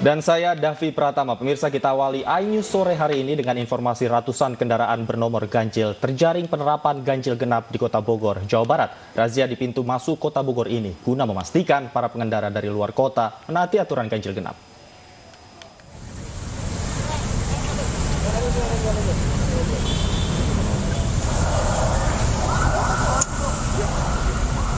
Dan saya Davi Pratama. Pemirsa, kita awali iNews sore hari ini dengan informasi ratusan kendaraan bernomor ganjil terjaring penerapan ganjil genap di Kota Bogor, Jawa Barat. Razia di pintu masuk Kota Bogor ini guna memastikan para pengendara dari luar kota menaati aturan ganjil genap.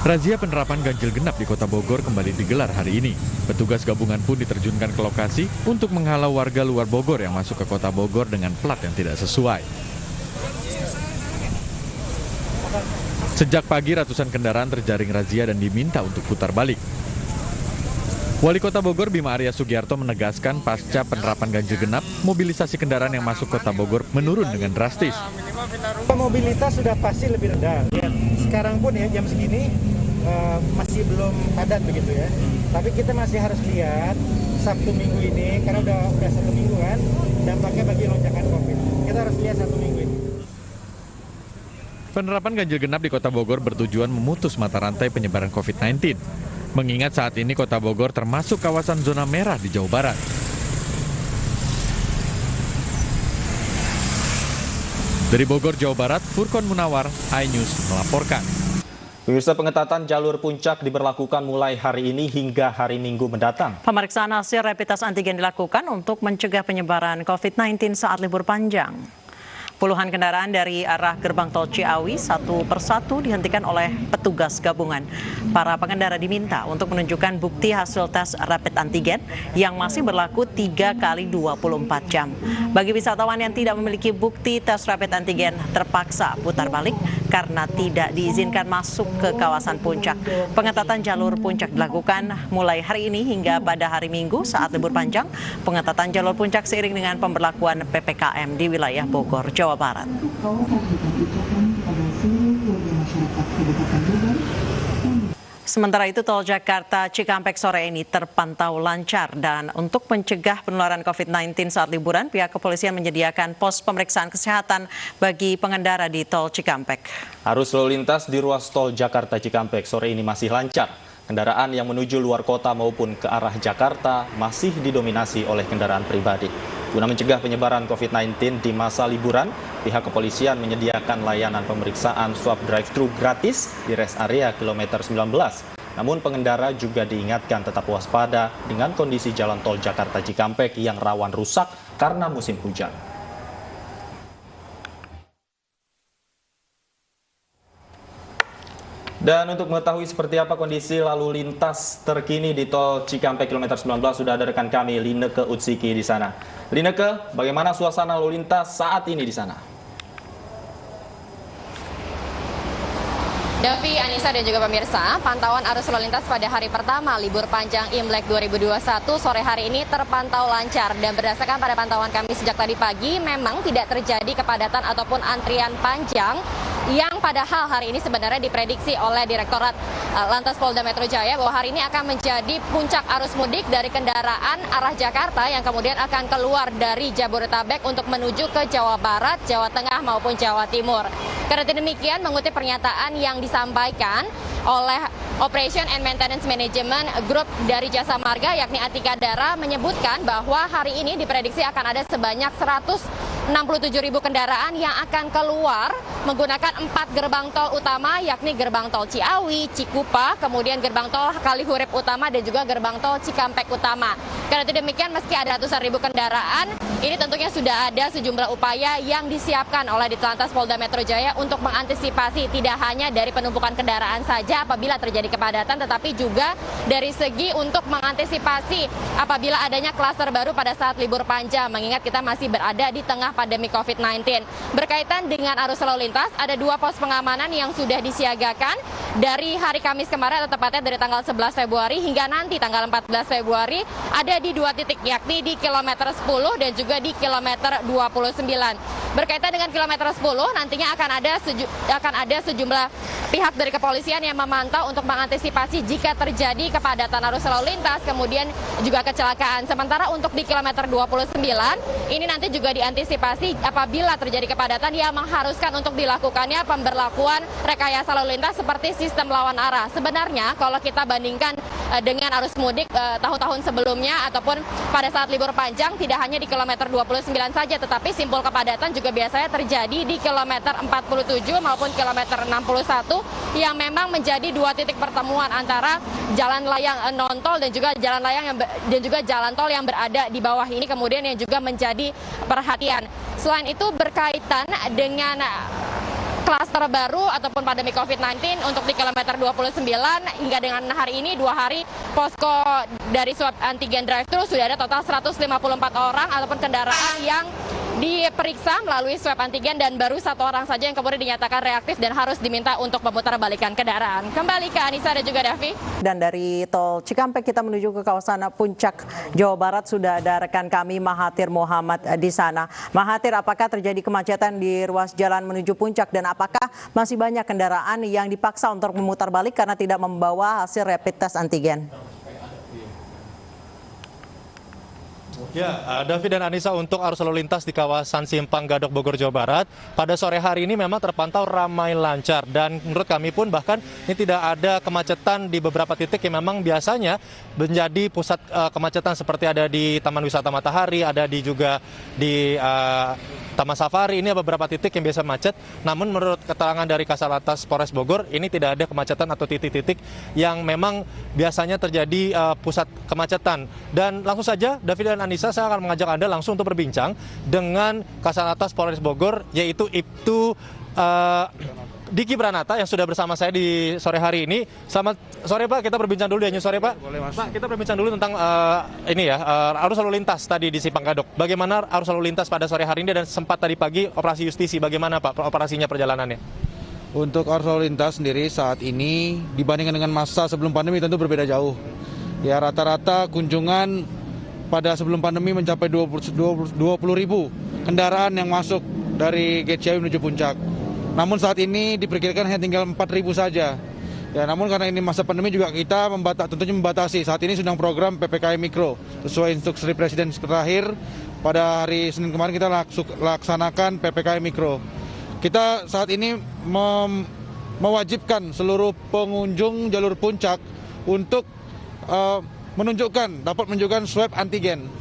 Razia penerapan ganjil genap di Kota Bogor kembali digelar hari ini. Petugas gabungan pun diterjunkan ke lokasi untuk menghalau warga luar Bogor yang masuk ke Kota Bogor dengan plat yang tidak sesuai. Sejak pagi ratusan kendaraan terjaring razia dan diminta untuk putar balik. Wali Kota Bogor Bima Arya Sugiarto menegaskan pasca penerapan ganjil genap, mobilisasi kendaraan yang masuk Kota Bogor menurun dengan drastis. Mobilitas sudah pasti lebih rendah. Sekarang pun ya jam segini masih belum padat begitu ya. Tapi kita masih harus lihat Sabtu Minggu ini karena udah 1 minggu kan dampaknya bagi lonjakan Covid. Kita harus lihat 1 minggu ini. Penerapan ganjil genap di Kota Bogor bertujuan memutus mata rantai penyebaran COVID-19. Mengingat saat ini Kota Bogor termasuk kawasan zona merah di Jawa Barat. Dari Bogor, Jawa Barat, Furkon Munawar, iNews melaporkan. Pemirsa, pengetatan jalur puncak diberlakukan mulai hari ini hingga hari Minggu mendatang. Pemeriksaan hasil rapid test antigen dilakukan untuk mencegah penyebaran COVID-19 saat libur panjang. Puluhan kendaraan dari arah gerbang tol Ciawi satu persatu dihentikan oleh petugas gabungan. Para pengendara diminta untuk menunjukkan bukti hasil tes rapid antigen yang masih berlaku 3 kali 24 jam. Bagi wisatawan yang tidak memiliki bukti tes rapid antigen terpaksa putar balik karena tidak diizinkan masuk ke kawasan puncak. Pengetatan jalur puncak dilakukan mulai hari ini hingga pada hari Minggu saat libur panjang. Pengetatan jalur puncak seiring dengan pemberlakuan PPKM di wilayah Bogor, Jawa Barat. Sementara itu, tol Jakarta Cikampek sore ini terpantau lancar dan untuk mencegah penularan COVID-19 saat liburan, pihak kepolisian menyediakan pos pemeriksaan kesehatan bagi pengendara di tol Cikampek. Arus lalu lintas di ruas tol Jakarta Cikampek sore ini masih lancar. Kendaraan yang menuju luar kota maupun ke arah Jakarta masih didominasi oleh kendaraan pribadi. Guna mencegah penyebaran COVID-19 di masa liburan, pihak kepolisian menyediakan layanan pemeriksaan swab drive-thru gratis di rest area kilometer 19. Namun pengendara juga diingatkan tetap waspada dengan kondisi jalan tol Jakarta Cikampek yang rawan rusak karena musim hujan. Dan untuk mengetahui seperti apa kondisi lalu lintas terkini di tol Cikampek kilometer 19 sudah ada rekan kami Lineke Utsiki di sana. Lineke, bagaimana suasana lalu lintas saat ini di sana? Davi, Anissa dan juga pemirsa, pantauan arus lalu lintas pada hari pertama libur panjang Imlek 2021 sore hari ini terpantau lancar dan berdasarkan pada pantauan kami sejak tadi pagi memang tidak terjadi kepadatan ataupun antrian panjang yang padahal hari ini sebenarnya diprediksi oleh Direktorat Lantas Polda Metro Jaya bahwa hari ini akan menjadi puncak arus mudik dari kendaraan arah Jakarta yang kemudian akan keluar dari Jabodetabek untuk menuju ke Jawa Barat, Jawa Tengah maupun Jawa Timur. Karena demikian mengutip pernyataan yang disampaikan oleh Operation and Maintenance Management Group dari Jasa Marga yakni Atika Dara menyebutkan bahwa hari ini diprediksi akan ada sebanyak 167.000 kendaraan yang akan keluar menggunakan 4 gerbang tol utama yakni gerbang tol Ciawi, Cikupa, kemudian gerbang tol Kalihurip Utama dan juga gerbang tol Cikampek Utama. Karena demikian meski ada ratusan ribu kendaraan, ini tentunya sudah ada sejumlah upaya yang disiapkan oleh Ditlantas Polda Metro Jaya untuk mengantisipasi tidak hanya dari penumpukan kendaraan saja apabila terjadi kepadatan tetapi juga dari segi untuk mengantisipasi apabila adanya klaster baru pada saat libur panjang mengingat kita masih berada di tengah pandemi COVID-19. Berkaitan dengan arus lalu lintas, ada 2 pos pengamanan yang sudah disiagakan dari hari Kamis kemarin atau tepatnya dari tanggal 11 Februari hingga nanti tanggal 14 Februari ada di 2 titik yakni di kilometer 10 dan juga di kilometer 29. Berkaitan dengan kilometer 10 nantinya akan ada sejumlah pihak dari kepolisian yang memantau untuk mengantisipasi jika terjadi kepadatan arus lalu lintas kemudian juga kecelakaan. Sementara untuk di kilometer 29 ini nanti juga diantisipasi apabila terjadi kepadatan yang mengharuskan untuk dilakukannya pemberlakuan rekayasa lalu lintas seperti sistem lawan arah. Sebenarnya kalau kita bandingkan dengan arus mudik tahun-tahun sebelumnya ataupun pada saat libur panjang, tidak hanya di kilometer 29 saja, tetapi simpul kepadatan juga biasanya terjadi di kilometer 47 maupun kilometer 61 yang memang menjadi dua titik pertemuan antara jalan layang non-tol dan juga jalan layang dan juga jalan tol yang berada di bawah ini, kemudian yang juga menjadi perhatian. Selain itu berkaitan dengan klaster baru ataupun pandemi COVID-19 untuk di kilometer 29 hingga dengan hari ini 2 hari posko dari swab antigen drive-thru sudah ada total 154 orang ataupun kendaraan yang diperiksa melalui swab antigen dan baru 1 orang saja yang kemudian dinyatakan reaktif dan harus diminta untuk memutarbalikan kendaraan. Kembali ke Anissa dan juga Davi. Dan dari tol Cikampek kita menuju ke kawasan Puncak, Jawa Barat sudah ada rekan kami Mahathir Muhammad di sana. Mahathir, apakah terjadi kemacetan di ruas jalan menuju Puncak dan apakah masih banyak kendaraan yang dipaksa untuk memutar balik karena tidak membawa hasil rapid test antigen? Ya, Davi dan Anissa, untuk arus lalu lintas di kawasan Simpang Gadok Bogor, Jawa Barat, pada sore hari ini memang terpantau ramai lancar dan menurut kami pun bahkan ini tidak ada kemacetan di beberapa titik yang memang biasanya menjadi pusat kemacetan seperti ada di Taman Wisata Matahari, ada juga di Taman Safari. Ini beberapa titik yang biasa macet, namun menurut keterangan dari Kasatlantas Polres Bogor, ini tidak ada kemacetan atau titik-titik yang memang biasanya terjadi pusat kemacetan. Dan langsung saja, David dan Anissa, saya akan mengajak Anda langsung untuk berbincang dengan Kasatlantas Polres Bogor, yaitu Ibtu Diki Branata yang sudah bersama saya di sore hari ini. Selamat sore Pak, kita berbincang dulu ya, sore Pak. Boleh, Mas. Pak, kita berbincang dulu tentang arus lalu lintas tadi di Simpang Gadok. Bagaimana arus lalu lintas pada sore hari ini dan sempat tadi pagi operasi justisi, bagaimana Pak operasinya perjalanannya? Untuk arus lalu lintas sendiri saat ini dibandingkan dengan masa sebelum pandemi tentu berbeda jauh. Ya, rata-rata kunjungan pada sebelum pandemi mencapai 20.000 kendaraan yang masuk dari Gate Ciawi menuju Puncak. Namun saat ini diperkirakan hanya tinggal 4.000 saja. Ya, namun karena ini masa pandemi juga kita tentunya membatasi. Saat ini sedang program PPKM Mikro sesuai instruksi Presiden terakhir pada hari Senin kemarin kita laksanakan PPKM Mikro. Kita saat ini mewajibkan seluruh pengunjung jalur Puncak untuk dapat menunjukkan swab antigen.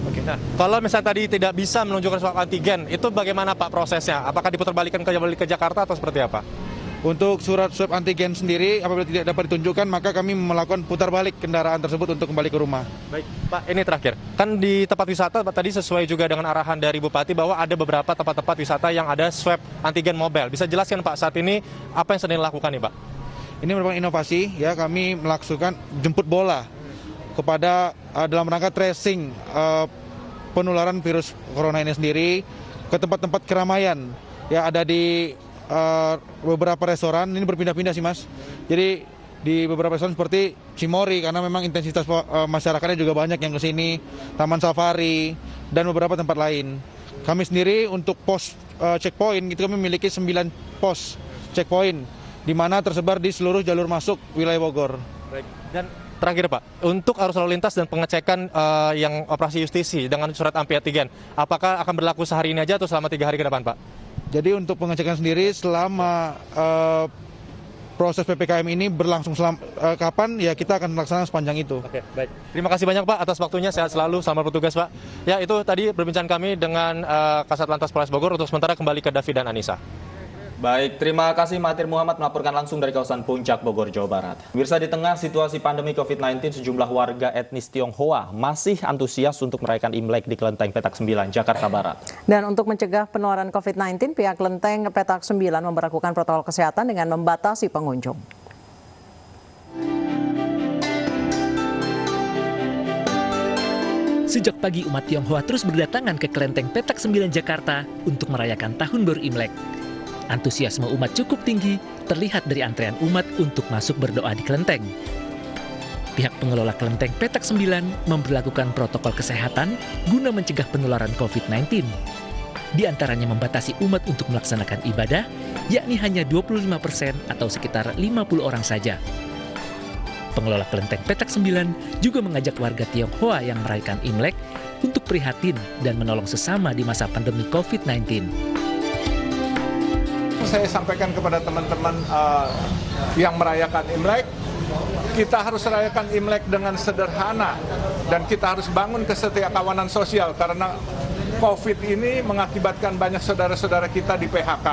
Oke. Nah, kalau misalnya tadi tidak bisa menunjukkan swab antigen, itu bagaimana Pak prosesnya? Apakah diputarbalikkan kembali ke Jakarta atau seperti apa? Untuk surat swab antigen sendiri, apabila tidak dapat ditunjukkan, maka kami melakukan putar balik kendaraan tersebut untuk kembali ke rumah. Baik, Pak, ini terakhir. Kan di tempat wisata, tadi sesuai juga dengan arahan dari Bupati bahwa ada beberapa tempat-tempat wisata yang ada swab antigen mobile. Bisa jelaskan Pak, saat ini apa yang sedang dilakukan nih Pak? Ini merupakan inovasi, ya, kami melakukan jemput bola kepada dalam rangka tracing penularan virus corona ini sendiri ke tempat-tempat keramaian. Ya, ada di beberapa restoran, ini berpindah-pindah sih Mas. Jadi di beberapa restoran seperti Cimory, karena memang intensitas masyarakatnya juga banyak yang ke sini, Taman Safari, dan beberapa tempat lain. Kami sendiri untuk pos checkpoint, itu kami memiliki 9 pos checkpoint, di mana tersebar di seluruh jalur masuk wilayah Bogor. Baik. Dan terakhir Pak, untuk arus lalu lintas dan pengecekan yang operasi justisi dengan surat antigen, apakah akan berlaku sehari ini aja atau selama 3 hari ke depan Pak? Jadi untuk pengecekan sendiri selama proses PPKM ini berlangsung kapan, ya kita akan melaksanakan sepanjang itu. Oke, baik. Terima kasih banyak Pak atas waktunya, sehat selalu, selamat bertugas Pak. Ya, itu tadi perbincangan kami dengan Kasatlantas Polres Bogor. Untuk sementara kembali ke Davi dan Anissa. Baik, terima kasih Mahathir Muhammad melaporkan langsung dari kawasan Puncak, Bogor, Jawa Barat. Pemirsa, di tengah situasi pandemi COVID-19, sejumlah warga etnis Tionghoa masih antusias untuk merayakan Imlek di Kelenteng Petak 9, Jakarta Barat. Dan untuk mencegah penularan COVID-19, pihak Kelenteng Petak 9 memberlakukan protokol kesehatan dengan membatasi pengunjung. Sejak pagi, umat Tionghoa terus berdatangan ke Kelenteng Petak 9 Jakarta untuk merayakan Tahun Baru Imlek. Antusiasme umat cukup tinggi, terlihat dari antrean umat untuk masuk berdoa di kelenteng. Pihak pengelola Kelenteng Petak 9 memberlakukan protokol kesehatan guna mencegah penularan COVID-19. Di antaranya membatasi umat untuk melaksanakan ibadah, yakni hanya 25% atau sekitar 50 orang saja. Pengelola Kelenteng Petak 9 juga mengajak warga Tionghoa yang merayakan Imlek untuk prihatin dan menolong sesama di masa pandemi COVID-19. saya sampaikan kepada teman-teman yang merayakan Imlek, kita harus rayakan Imlek dengan sederhana dan kita harus bangun kesetiakawanan sosial karena COVID ini mengakibatkan banyak saudara-saudara kita di PHK.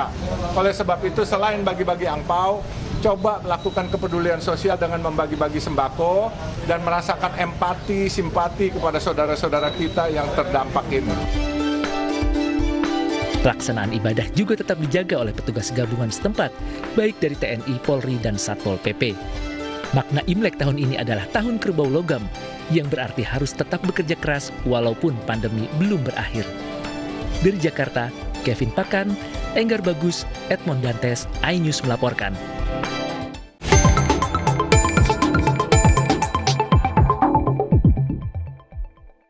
Oleh sebab itu, selain bagi-bagi angpau, coba lakukan kepedulian sosial dengan membagi-bagi sembako dan merasakan empati, simpati kepada saudara-saudara kita yang terdampak ini. Pelaksanaan ibadah juga tetap dijaga oleh petugas gabungan setempat, baik dari TNI, Polri, dan Satpol PP. Makna Imlek tahun ini adalah tahun kerbau logam, yang berarti harus tetap bekerja keras walaupun pandemi belum berakhir. Dari Jakarta, Kevin Pakan, Enggar Bagus, Edmond Dantes, iNews melaporkan.